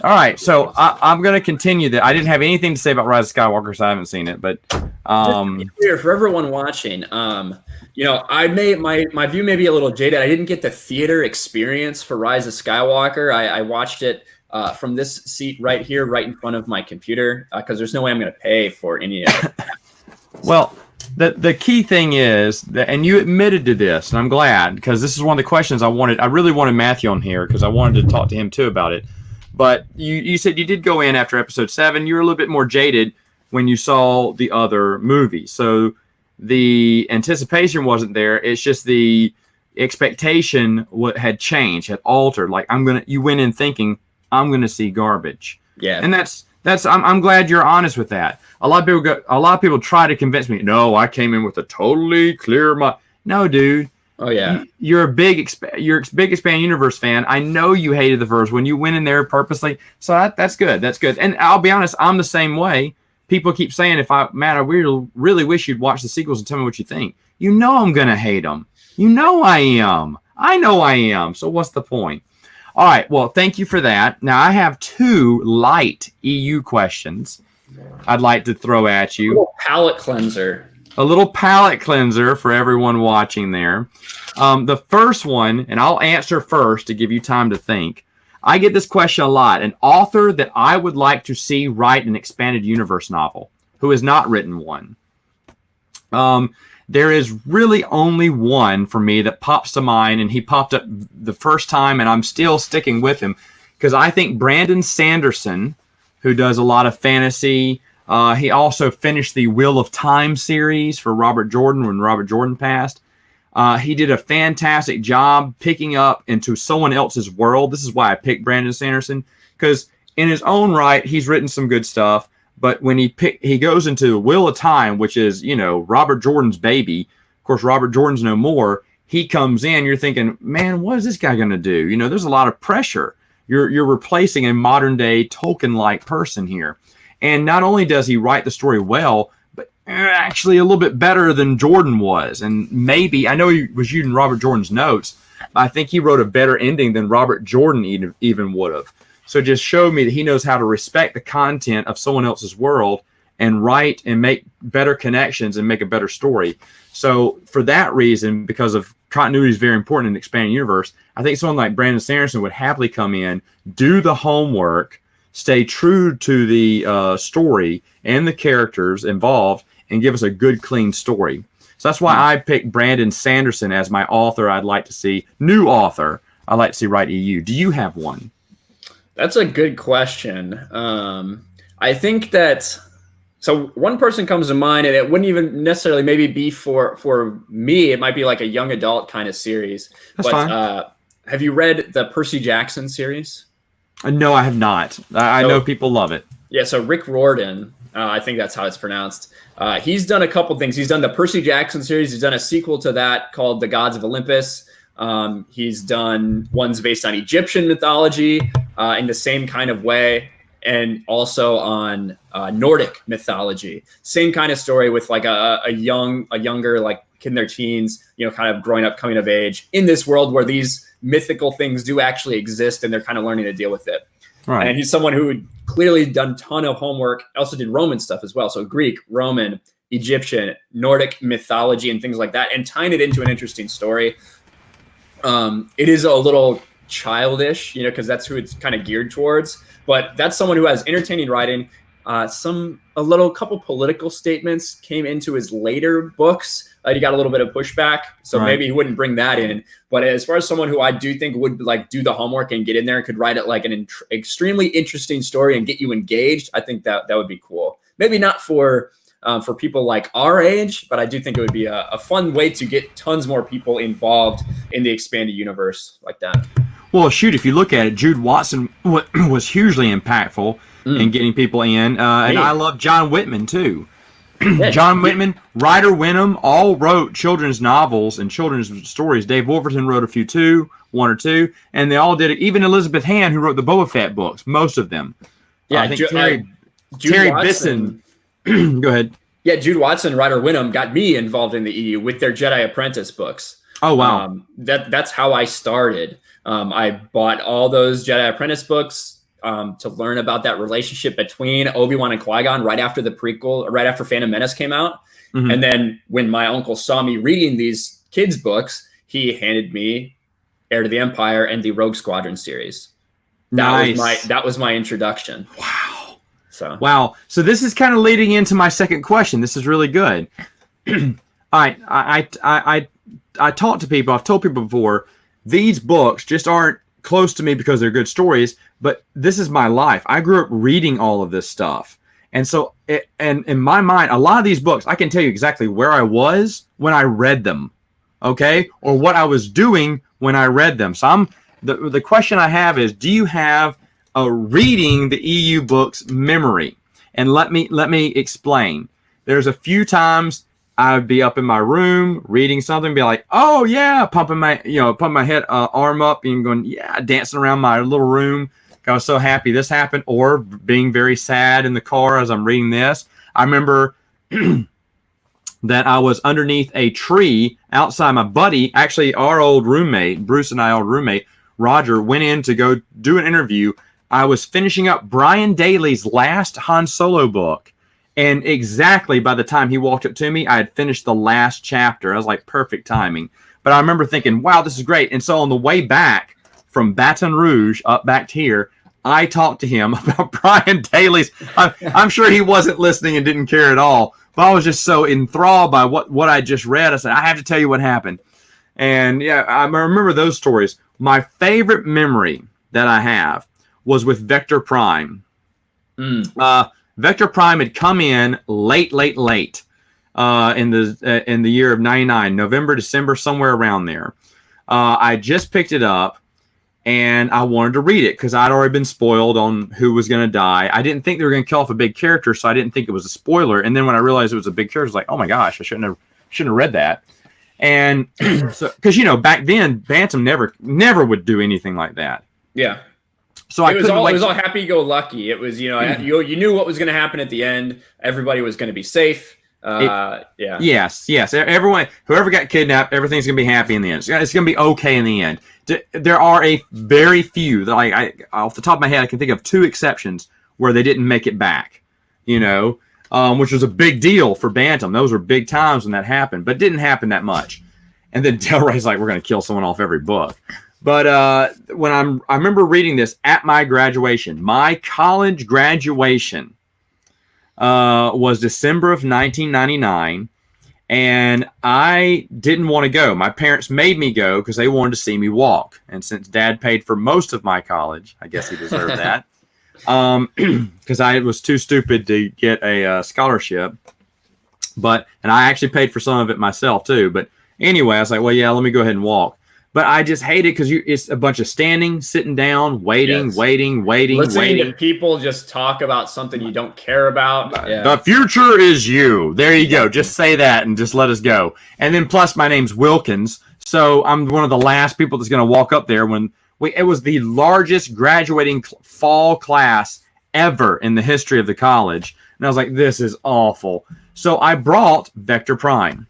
All right, so I'm going to continue that. I didn't have anything to say about Rise of Skywalker, so I haven't seen it. But clear for everyone watching, I may my view may be a little jaded. I didn't get the theater experience for Rise of Skywalker. I watched it from this seat right here, right in front of my computer, because there's no way I'm going to pay for any of it. Well, the key thing is that, and you admitted to this, and I'm glad, because this is one of the questions I really wanted Matthew on here because I wanted to talk to him too about it. But you said you did go in after episode 7. You were a little bit more jaded when you saw the other movies. So the anticipation wasn't there. It's just the expectation had changed, had altered. Like you went in thinking I'm going to see garbage. Yeah. And I'm glad you're honest with that. A lot of people try to convince me, no, I came in with a totally clear mind. No, dude. Oh yeah, you're a big Expanded Universe fan. I know you hated the first one. You went in there purposely, so that's good. That's good. And I'll be honest, I'm the same way. People keep saying, Matt, I really wish you'd watch the sequels and tell me what you think. You know I'm gonna hate them. You know I am. I know I am. So what's the point? All right. Well, thank you for that. Now I have 2 light EU questions I'd like to throw at you. A little palate cleanser. A little palate cleanser for everyone watching there. The first one, and I'll answer first to give you time to think. I get this question a lot. An author that I would like to see write an expanded universe novel who has not written one. There is really only one for me that pops to mind, and he popped up the first time, and I'm still sticking with him because I think Brandon Sanderson, who does a lot of fantasy, he also finished the Wheel of Time series for Robert Jordan when Robert Jordan passed. He did a fantastic job picking up into someone else's world. This is why I picked Brandon Sanderson, because in his own right, he's written some good stuff. But when he goes into Wheel of Time, which is, Robert Jordan's baby. Of course, Robert Jordan's no more. He comes in, you're thinking, man, what is this guy going to do? There's a lot of pressure. You're replacing a modern day Tolkien-like person here. And not only does he write the story well, but actually a little bit better than Jordan was. And maybe, I know he was using Robert Jordan's notes, but I think he wrote a better ending than Robert Jordan even would have. So it just showed me that he knows how to respect the content of someone else's world and write and make better connections and make a better story. So for that reason, because of continuity is very important in the expanded universe, I think someone like Brandon Sanderson would happily come in, do the homework, stay true to the story and the characters involved, and give us a good, clean story. So that's why I picked Brandon Sanderson as my author I'd like to see, new author I'd like to see write EU. Do you have one? That's a good question. I think that So one person comes to mind, and it wouldn't even necessarily maybe be for me. It might be like a young adult kind of series. That's fine. Have you read the Percy Jackson series? No, I have not. I know people love it. Yeah, so Rick Riordan, I think that's how it's pronounced. He's done a couple things. He's done the Percy Jackson series. He's done a sequel to that called The Gods of Olympus. He's done ones based on Egyptian mythology in the same kind of way, and also on Nordic mythology. Same kind of story with like a younger, like in their teens, kind of growing up, coming of age in this world where these mythical things do actually exist, and they're kind of learning to deal with it. Right. And he's someone who had clearly done a ton of homework. Also did Roman stuff as well. So Greek, Roman, Egyptian, Nordic mythology, and things like that, and tying it into an interesting story. It is a little childish, because that's who it's kind of geared towards. But that's someone who has entertaining writing. Couple political statements came into his later books. He got a little bit of pushback, so maybe he wouldn't bring that in. But as far as someone who I do think would like do the homework and get in there and could write it like an extremely interesting story and get you engaged, I think that would be cool. Maybe not for people like our age, but I do think it would be a fun way to get tons more people involved in the expanded universe like that. Well, shoot, if you look at it, Jude Watson was hugely impactful in getting people in. And I love John Whitman, too. John Whitman, Ryder Wenham, all wrote children's novels and children's stories. Dave Wolverton wrote a few too, one or two, and they all did it. Even Elizabeth Hand, who wrote the Boba Fett books, most of them. Yeah, I think Terry Bisson. Go ahead. Yeah, Jude Watson and Ryder Wenham got me involved in the EU with their Jedi Apprentice books. Oh, wow. That's how I started. I bought all those Jedi Apprentice books to learn about that relationship between Obi-Wan and Qui-Gon right after the prequel, right after Phantom Menace came out. Mm-hmm. And then when my uncle saw me reading these kids' books, he handed me Heir to the Empire and the Rogue Squadron series. That was my introduction. Wow. So this is kind of leading into my second question. This is really good. I talk to people. I've told people before, these books just aren't close to me because they're good stories, but this is my life. I grew up reading all of this stuff. And so, and in my mind, a lot of these books, I can tell you exactly where I was when I read them, okay? Or what I was doing when I read them. So the question I have is, do you have a reading the EU books memory? And let me explain. There's a few times I would be up in my room reading something, be like, "Oh yeah," pumping my head, arm up, and going, "Yeah," dancing around my little room. I was so happy this happened, or being very sad in the car as I'm reading this. I remember that I was underneath a tree outside. My buddy, actually our old roommate, Bruce and I, old roommate Roger, went in to go do an interview. I was finishing up Brian Daley's last Han Solo book. And exactly by the time he walked up to me, I had finished the last chapter. I was like, perfect timing. But I remember thinking, wow, this is great. And so on the way back from Baton Rouge up back here, I talked to him about Brian Daley's. I'm sure he wasn't listening and didn't care at all. But I was just so enthralled by what I just read. I said, I have to tell you what happened. And yeah, I remember those stories. My favorite memory that I have was with Vector Prime. Vector Prime had come in late in the year of 99, November, December, somewhere around there. I just picked it up and I wanted to read it because I'd already been spoiled on who was going to die. I didn't think they were going to kill off a big character, so I didn't think it was a spoiler. And then when I realized it was a big character, I was like, oh my gosh, I shouldn't have read that. And so, because back then Bantam never would do anything like that. Yeah. So it was all happy-go-lucky. It was, you knew what was going to happen at the end. Everybody was going to be safe. Yeah. Yes. Everyone, whoever got kidnapped, everything's going to be happy in the end. It's going to be okay in the end. There are a very few that I off the top of my head, I can think of 2 exceptions where they didn't make it back. Which was a big deal for Bantam. Those were big times when that happened, but it didn't happen that much. And then Del Rey's like, we're going to kill someone off every book. But I remember reading this at my graduation. My college graduation was December of 1999, and I didn't want to go. My parents made me go because they wanted to see me walk. And since Dad paid for most of my college, I guess he deserved that. because I was too stupid to get a scholarship. And I actually paid for some of it myself too. But anyway, I was like, well, yeah, let me go ahead and walk. But I just hate it because it's a bunch of standing, sitting down, waiting. Listening to people just talk about something you don't care about. Yeah. The future is you. There you go. Just say that and just let us go. And then plus my name's Wilkins. So I'm one of the last people that's going to walk up there it was the largest graduating fall class ever in the history of the college. And I was like, this is awful. So I brought Vector Prime.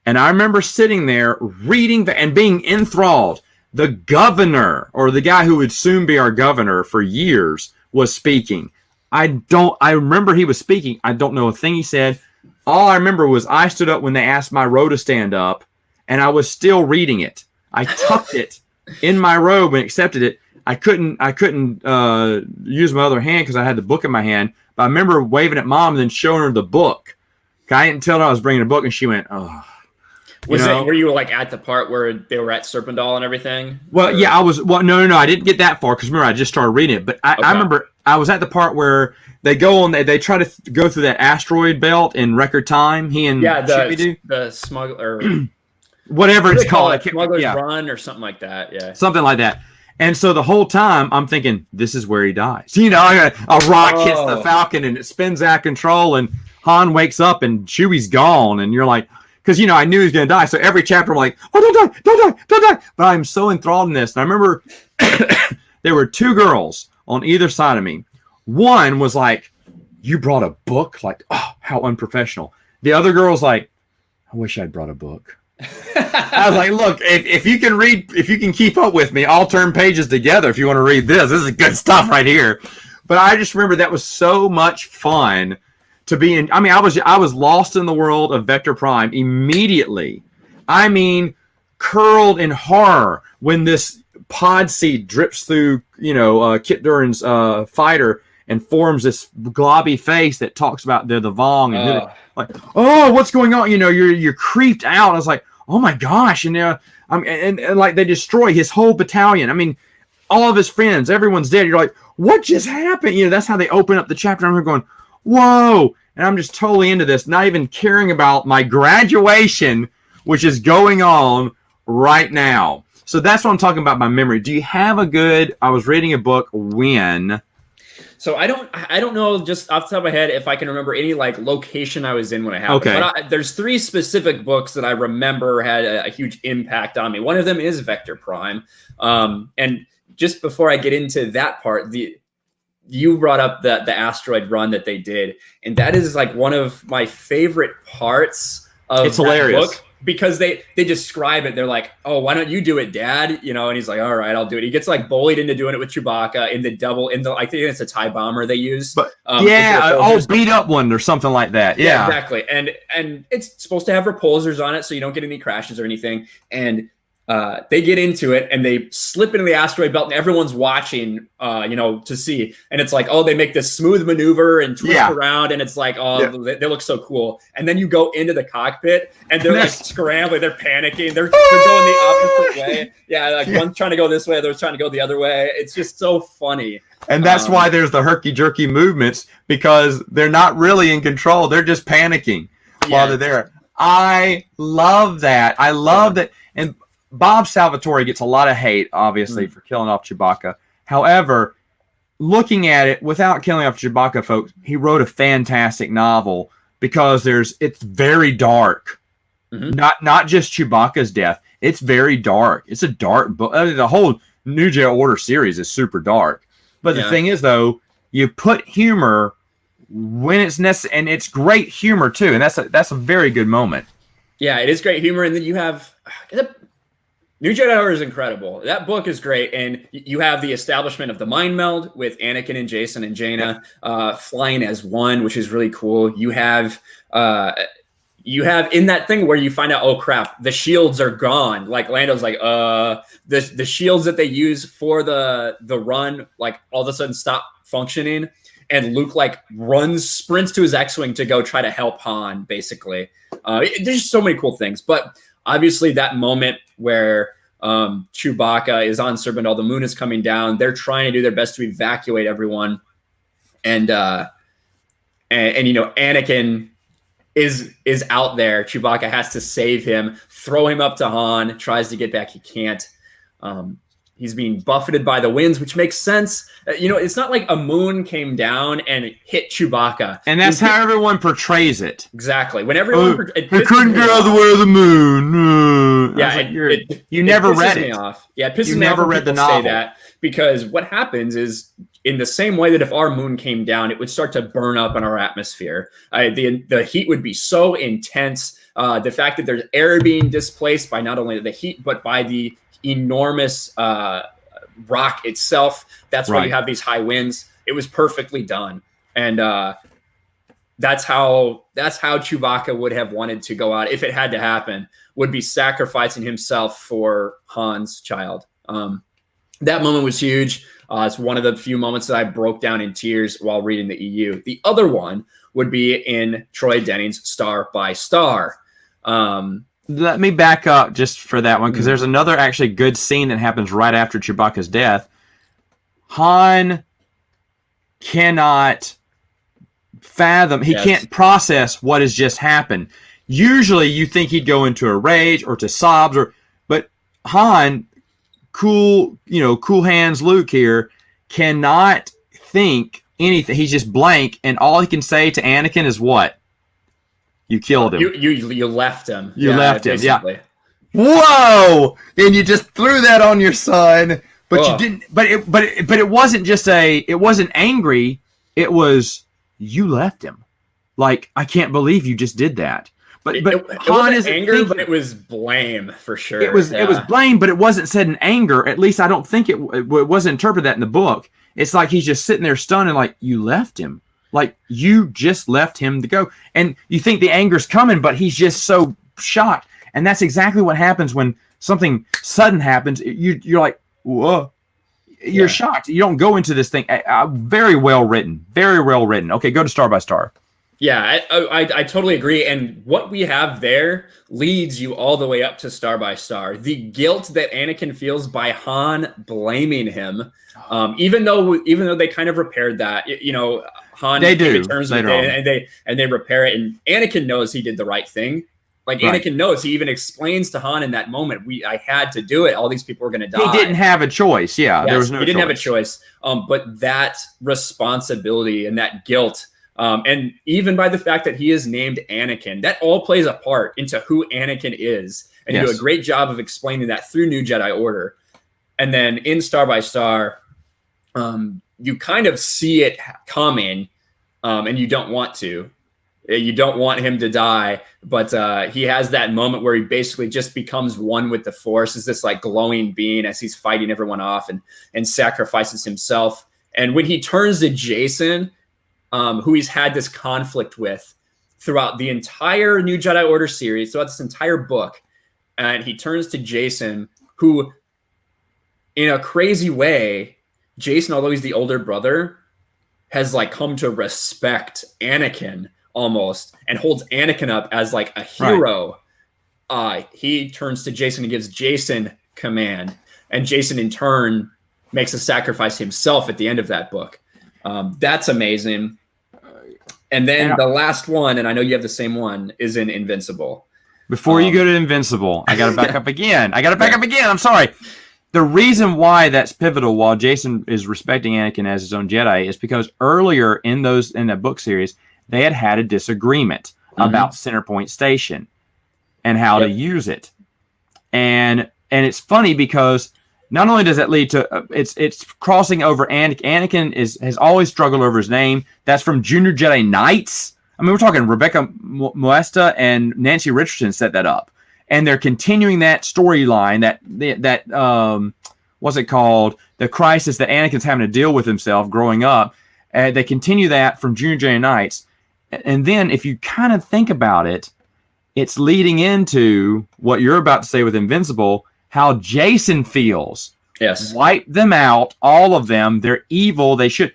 And I remember sitting there reading and being enthralled. The governor, or the guy who would soon be our governor for years, was speaking. I remember he was speaking. I don't know a thing he said. All I remember was I stood up when they asked my row to stand up, and I was still reading it. I tucked it in my robe and accepted it. I couldn't use my other hand because I had the book in my hand. But I remember waving at Mom and then showing her the book. I didn't tell her I was bringing a book, and she went, "Oh." Were you like at the part where they were at Serpentine and everything? Well, yeah, I was. Well, no, I didn't get that far because remember I just started reading it. But I remember I was at the part where they go on. They try to go through that asteroid belt in record time. He and Chippy do the smuggler, whatever it's called, Smuggler's Run or something like that. Yeah, something like that. And so the whole time I'm thinking, this is where he dies. A rock hits the Falcon and it spins out of control, and Han wakes up and Chewie's gone, and you're like. Because, I knew he was going to die. So every chapter, I'm like, oh, don't die. But I'm so enthralled in this. And I remember there were two girls on either side of me. One was like, you brought a book? Like, oh, how unprofessional. The other girl was like, I wish I'd brought a book. I was like, look, if you can read, if you can keep up with me, I'll turn pages together if you want to read this. This is good stuff right here. But I just remember that was so much fun. To be in, I was lost in the world of Vector Prime immediately. Curled in horror when this pod seed drips through, Kit Duran's fighter and forms this globby face that talks about they're the Vong and like, oh, what's going on? You're creeped out. I was like, oh my gosh, and like they destroy his whole battalion. All of his friends, everyone's dead. You're like, what just happened? That's how they open up the chapter. I'm going, whoa. And I'm just totally into this, not even caring about my graduation, which is going on right now. So that's what I'm talking about, my memory. Do you have I was reading a book when? So I don't know just off the top of my head if I can remember any like location I was in when it happened. Okay. But there's three specific books that I remember had a huge impact on me. One of them is Vector Prime. And just before I get into that part, you brought up the asteroid run that they did, and that is like one of my favorite parts of it's hilarious book because they describe it. They're like, oh, why don't you do it, Dad? And he's like, all right, I'll do it. He gets like bullied into doing it with Chewbacca I think it's a TIE bomber they use. But beat up one or something like that. Yeah, exactly. And it's supposed to have repulsors on it so you don't get any crashes or anything. And they get into it and they slip into the asteroid belt and everyone's watching, to see. And it's like, oh, they make this smooth maneuver and twist around. And it's like, they look so cool. And then you go into the cockpit and they're like scrambling. They're panicking. They're going the opposite way. Yeah. One's trying to go this way. Other's trying to go the other way. It's just so funny. And that's why there's the herky-jerky movements, because they're not really in control. They're just panicking while they're there. I love that. I love that. And Bob Salvatore gets a lot of hate, obviously, for killing off Chewbacca. However, looking at it without killing off Chewbacca, folks, he wrote a fantastic novel because it's very dark. Mm-hmm. Not just Chewbacca's death. It's very dark. It's a dark book. The whole New Jedi Order series is super dark. But the thing is, though, you put humor when it's necessary, and it's great humor too. And that's a very good moment. Yeah, it is great humor, and then you have. New Jedi Order is incredible. That book is great, and you have the establishment of the mind meld with Anakin and Jason and Jaina flying as one, which is really cool. You have in that thing where you find out, oh crap, the shields are gone. Like Lando's like, the shields that they use for the run, like all of a sudden stop functioning, and Luke like sprints to his X-wing to go try to help Han. Basically, there's just so many cool things, but. Obviously, that moment where Chewbacca is on Serpentall. The moon is coming down. They're trying to do their best to evacuate everyone. And Anakin is out there. Chewbacca has to save him, throw him up to Han, tries to get back. He can't. He's being buffeted by the winds, which makes sense. It's not like a moon came down and it hit Chewbacca. And that's how everyone portrays it. Exactly. When everyone... They couldn't get out of the way of the moon. You never read it. Yeah, it pisses me off. Never read the novel. Say that, because what happens is, in the same way that if our moon came down, it would start to burn up in our atmosphere. The heat would be so intense. The fact that there's air being displaced by not only the heat, but by the enormous rock itself. That's why you have these high winds. It was perfectly done. And that's how Chewbacca would have wanted to go out if it had to happen, would be sacrificing himself for Han's child. That moment was huge. It's one of the few moments that I broke down in tears while reading the EU. The other one would be in Troy Denning's Star by Star. Let me back up just for that one, because there's another actually good scene that happens right after Chewbacca's death. Han cannot fathom, he can't process what has just happened. Usually you think he'd go into a rage or to sobs, but Han, cool hands Luke here, cannot think anything. He's just blank, and all he can say to Anakin is what? You killed him. You left him. You left him. Basically. Yeah. Whoa! And you just threw that on your son, but you didn't. But it wasn't just it wasn't angry. It was, you left him. Like, I can't believe you just did that. But it Han wasn't anger, but it was blame for sure. It was blame, but it wasn't said in anger. At least I don't think it wasn't interpreted that in the book. It's like he's just sitting there stunned and like, you left him. Like, you just left him to go. And you think the anger's coming, but he's just so shocked. And that's exactly what happens when something sudden happens. You're like, whoa. You're shocked. You don't go into this thing. Very well written. Very well written. Okay, go to Star by Star. Yeah, I totally agree. And what we have there leads you all the way up to Star by Star. The guilt that Anakin feels by Han blaming him, even though they kind of repaired that, Han returns with it and they repair it, and Anakin knows he did the right thing. Like, Anakin knows. He even explains to Han in that moment, I had to do it. All these people were going to die. He didn't have a choice. Yeah, there was no choice. He didn't have a choice. But that responsibility and that guilt, and even by the fact that he is named Anakin, that all plays a part into who Anakin is. And you do a great job of explaining that through New Jedi Order. And then in Star by Star, you kind of see it coming, and you don't want to. You don't want him to die, but he has that moment where he basically just becomes one with the Force, as this like glowing being as he's fighting everyone off and sacrifices himself. And when he turns to Jason, who he's had this conflict with throughout the entire New Jedi Order series, throughout this entire book, and he turns to Jason, who, in a crazy way, Jason, although he's the older brother, has like come to respect Anakin almost, and holds Anakin up as like a hero. He turns to Jason and gives Jason command, and Jason in turn makes a sacrifice himself at the end of that book. That's amazing. And then the last one, and I know you have the same one, is in Invincible. Before you go to Invincible, I got to back up again. I'm sorry. The reason why that's pivotal, while Jason is respecting Anakin as his own Jedi, is because earlier in that book series, they had a disagreement about Centerpoint Station and how to use it. And it's funny because not only does that lead to it's crossing over. Anakin has always struggled over his name. That's from Junior Jedi Knights. I mean, we're talking Rebecca Moesta and Nancy Richardson set that up, and they're continuing that storyline. That what's it called? The crisis that Anakin's having to deal with himself growing up. They continue that from Junior Jedi Knights. And then if you kind of think about it, it's leading into what you're about to say with Invincible, how Jason feels. Yes. Wipe them out, all of them. They're evil. They should.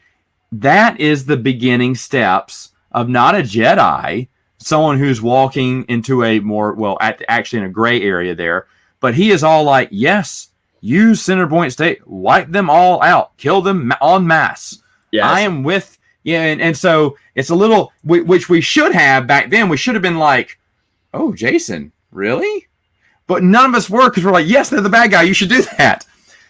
That is the beginning steps of not a Jedi, someone who's walking into a more, actually in a gray area there, But he is all like, yes, use center point state, wipe them all out, kill them en masse. Yes. I am with, and so it's a little, which we should have back then. We should have been like, oh, Jason, really? But none of us were, because we're like, yes, they're the bad guy. You should do that.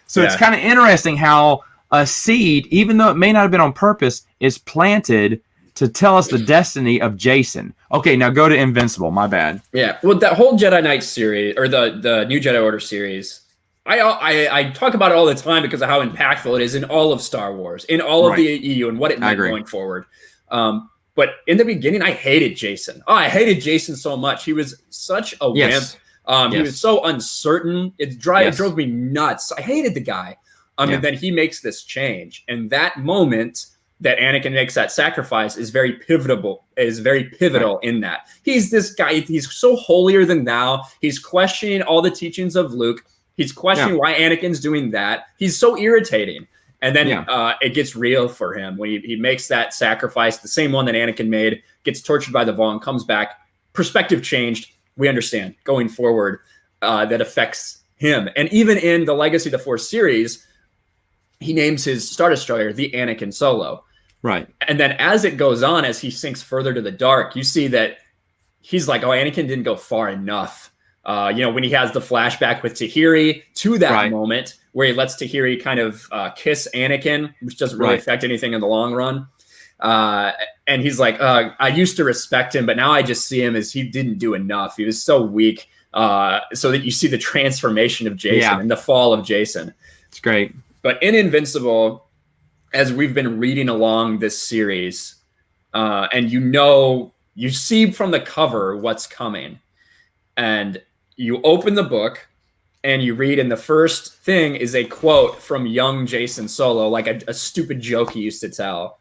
So it's kind of interesting how a seed, even though it may not have been on purpose, is planted to tell us the destiny of Jason. Okay, now go to Invincible. My bad. Yeah, well, that whole Jedi Knight series, or the New Jedi Order series, I talk about it all the time because of how impactful it is in all of Star Wars, in all of the EU, and what it meant going forward. But in the beginning, I hated Jason. Oh, I hated Jason so much. He was such a wimp. He was so uncertain. It drove me nuts. I hated the guy. And then he makes this change. And that moment that Anakin makes that sacrifice is very pivotal in that. He's this guy. He's so holier than thou. He's questioning all the teachings of Luke. He's questioning why Anakin's doing that. He's so irritating. And then it gets real for him when he makes that sacrifice, the same one that Anakin made, gets tortured by the Vaughn, comes back, perspective changed. We understand going forward that affects him. And even in the Legacy of the Force series, he names his Star Destroyer the Anakin Solo. Right. And then as it goes on, as he sinks further to the dark, you see that he's like, oh, Anakin didn't go far enough. When he has the flashback with Tahiri to that moment where he lets Tahiri kind of kiss Anakin, which doesn't really affect anything in the long run. And he's like, I used to respect him, but now I just see him as he didn't do enough. He was so weak. So that you see the transformation of Jason and the fall of Jason. It's great. But in Invincible, as we've been reading along this series, and you see from the cover what's coming. And you open the book and you read, and the first thing is a quote from young Jason Solo, like a stupid joke he used to tell.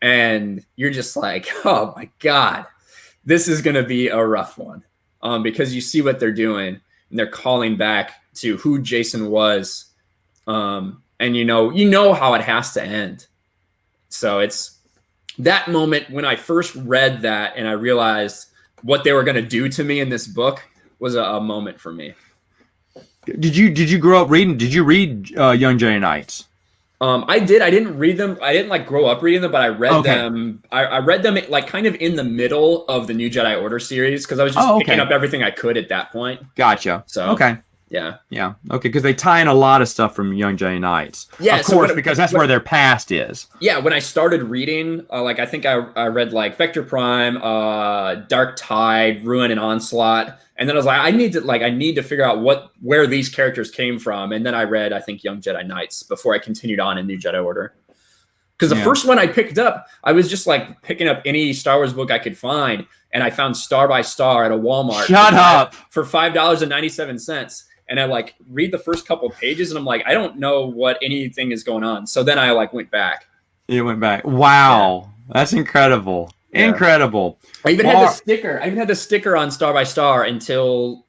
And you're just like, oh my God, this is going to be a rough one. Because you see what they're doing and they're calling back to who Jason was. And you know how it has to end. So it's that moment when I first read that and I realized what they were going to do to me in this book was a moment for me. Did you grow up reading? Did you read Young Jedi Knights? I did. I didn't read them. I didn't grow up reading them, but I read them. I read them kind of in the middle of the New Jedi Order series because I was just picking up everything I could at that point. Gotcha. So okay. Yeah. Okay, because they tie in a lot of stuff from Young Jedi Knights. Yeah, of course, because that's where their past is. Yeah, when I started reading, I think I read Vector Prime, Dark Tide, Ruin, and Onslaught, and then I was like, I need to figure out where these characters came from, and then I read, I think, Young Jedi Knights before I continued on in New Jedi Order. Because the first one I picked up, I was just picking up any Star Wars book I could find, and I found Star by Star at a Walmart. Shut up! For $5.97. And I read the first couple of pages and I'm like, I don't know what anything is going on. So then I went back. You went back. Wow. Yeah. That's incredible. Yeah. Incredible. I even had the sticker on Star by Star until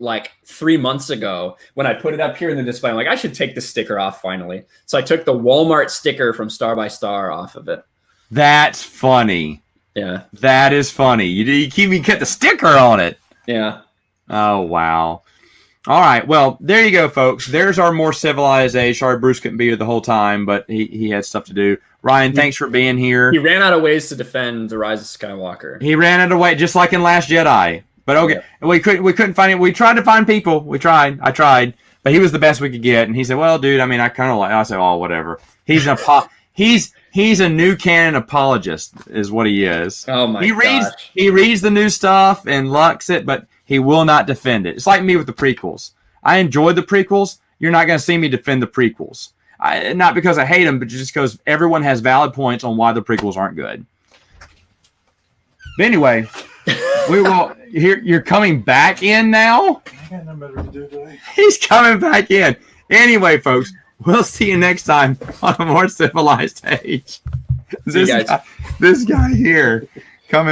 3 months ago when I put it up here in the display. I'm like, I should take the sticker off finally. So I took the Walmart sticker from Star by Star off of it. That's funny. Yeah. That is funny. You kept the sticker on it. Yeah. Oh, wow. All right. Well, there you go, folks. There's our More Civilized Age. Sorry, Bruce couldn't be here the whole time, but he had stuff to do. Ryan, thanks for being here. He ran out of ways to defend the Rise of Skywalker. He ran out of ways, just like in Last Jedi. But okay, we couldn't find it. We tried to find people. I tried, but he was the best we could get. And he said, "Well, dude, I mean, I kind of like." I said, "Oh, whatever." He's he's a new canon apologist, is what he is. Oh my gosh. He reads the new stuff and likes it, but he will not defend it. It's like me with the prequels. I enjoyed the prequels. You're not going to see me defend the prequels. Not because I hate them, but just because everyone has valid points on why the prequels aren't good. But anyway, we will. You're coming back in now? I got nothing better to do today. He's coming back in. Anyway, folks, we'll see you next time on a More Civilized Age. This guy here.